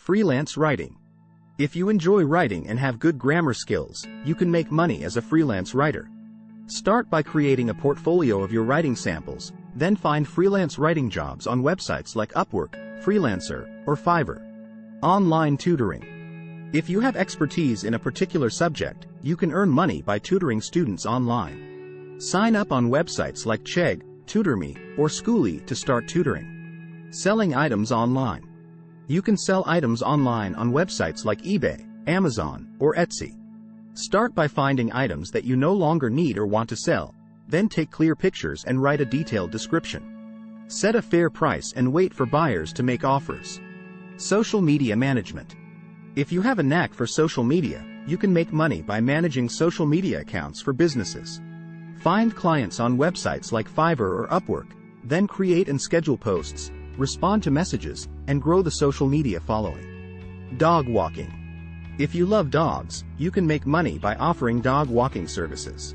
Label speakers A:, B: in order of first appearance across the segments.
A: Freelance writing. If you enjoy writing and have good grammar skills, you can make money as a freelance writer. Start by creating a portfolio of your writing samples, then find freelance writing jobs on websites like Upwork, Freelancer, or Fiverr. Online tutoring. If you have expertise in a particular subject, you can earn money by tutoring students online. Sign up on websites like Chegg, TutorMe, or Schooly to start tutoring. Selling items online. You can sell items online on websites like eBay, Amazon, or Etsy. Start by finding items that you no longer need or want to sell, then take clear pictures and write a detailed description. Set a fair price and wait for buyers to make offers. Social media management. If you have a knack for social media, you can make money by managing social media accounts for businesses. Find clients on websites like Fiverr or Upwork, then create and schedule posts, respond to messages, and grow the social media following. Dog walking. If you love dogs, you can make money by offering dog walking services.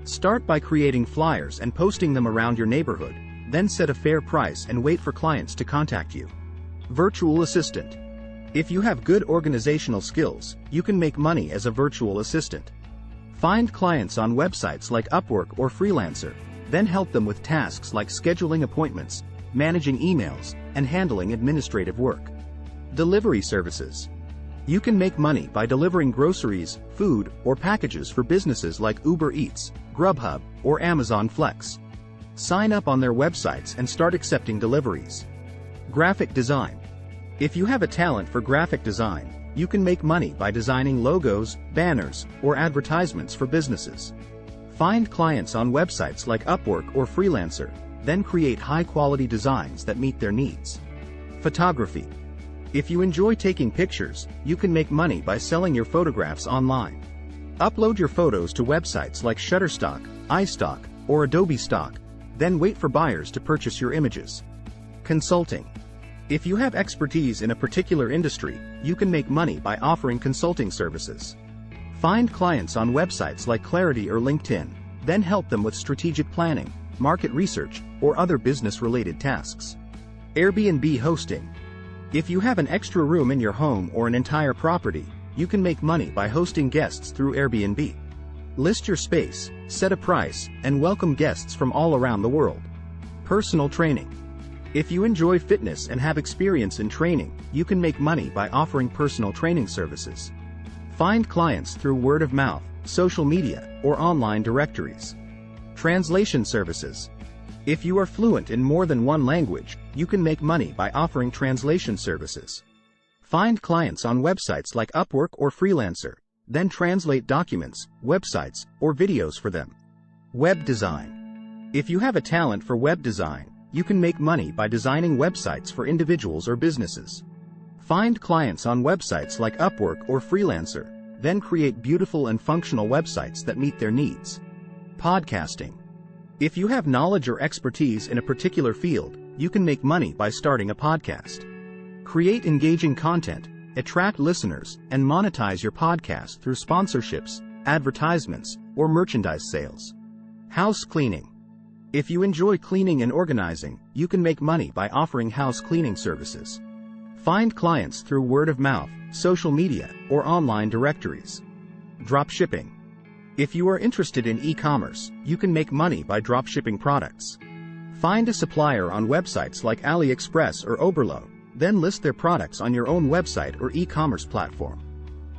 A: Start by creating flyers and posting them around your neighborhood, then set a fair price and wait for clients to contact you. Virtual assistant. If you have good organizational skills, you can make money as a virtual assistant. Find clients on websites like Upwork or Freelancer, then help them with tasks like scheduling appointments, managing emails, and handling administrative work. Delivery services. You can make money by delivering groceries, food, or packages for businesses like Uber Eats, Grubhub, or Amazon Flex. Sign up on their websites and start accepting deliveries. Graphic design. If you have a talent for graphic design, you can make money by designing logos, banners, or advertisements for businesses. Find clients on websites like Upwork or Freelancer, then create high-quality designs that meet their needs. Photography. If you enjoy taking pictures, you can make money by selling your photographs online. Upload your photos to websites like Shutterstock, iStock, or Adobe Stock, then wait for buyers to purchase your images. Consulting. If you have expertise in a particular industry, you can make money by offering consulting services. Find clients on websites like Clarity or LinkedIn, then help them with strategic planning, market research, or other business-related tasks. Airbnb hosting. If you have an extra room in your home or an entire property, you can make money by hosting guests through Airbnb. List your space, set a price, and welcome guests from all around the world. Personal training. If you enjoy fitness and have experience in training, you can make money by offering personal training services. Find clients through word of mouth, social media, or online directories. Translation services. If you are fluent in more than one language, you can make money by offering translation services. Find clients on websites like Upwork or Freelancer, then translate documents, websites, or videos for them. Web design. If you have a talent for web design, you can make money by designing websites for individuals or businesses. Find clients on websites like Upwork or Freelancer, then create beautiful and functional websites that meet their needs. Podcasting. If you have knowledge or expertise in a particular field, you can make money by starting a podcast. Create engaging content, attract listeners, and monetize your podcast through sponsorships, advertisements, or merchandise sales. House cleaning. If you enjoy cleaning and organizing, you can make money by offering house cleaning services. Find clients through word of mouth, social media, or online directories. Dropshipping. If you are interested in e-commerce, you can make money by dropshipping products. Find a supplier on websites like AliExpress or Oberlo, then list their products on your own website or e-commerce platform.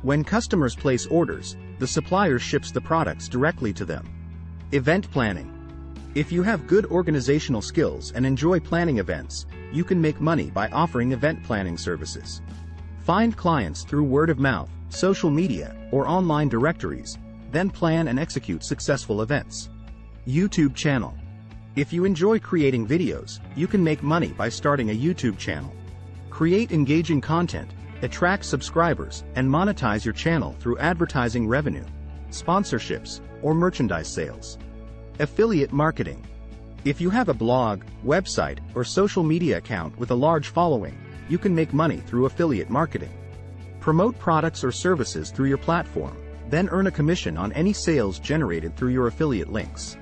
A: When customers place orders, the supplier ships the products directly to them. Event planning. If you have good organizational skills and enjoy planning events, you can make money by offering event planning services. Find clients through word of mouth, social media, or online directories, then plan and execute successful events. YouTube channel. If you enjoy creating videos, you can make money by starting a YouTube channel. Create engaging content, attract subscribers, and monetize your channel through advertising revenue, sponsorships, or merchandise sales. Affiliate marketing. If you have a blog, website, or social media account with a large following, you can make money through affiliate marketing. Promote products or services through your platform, then earn a commission on any sales generated through your affiliate links.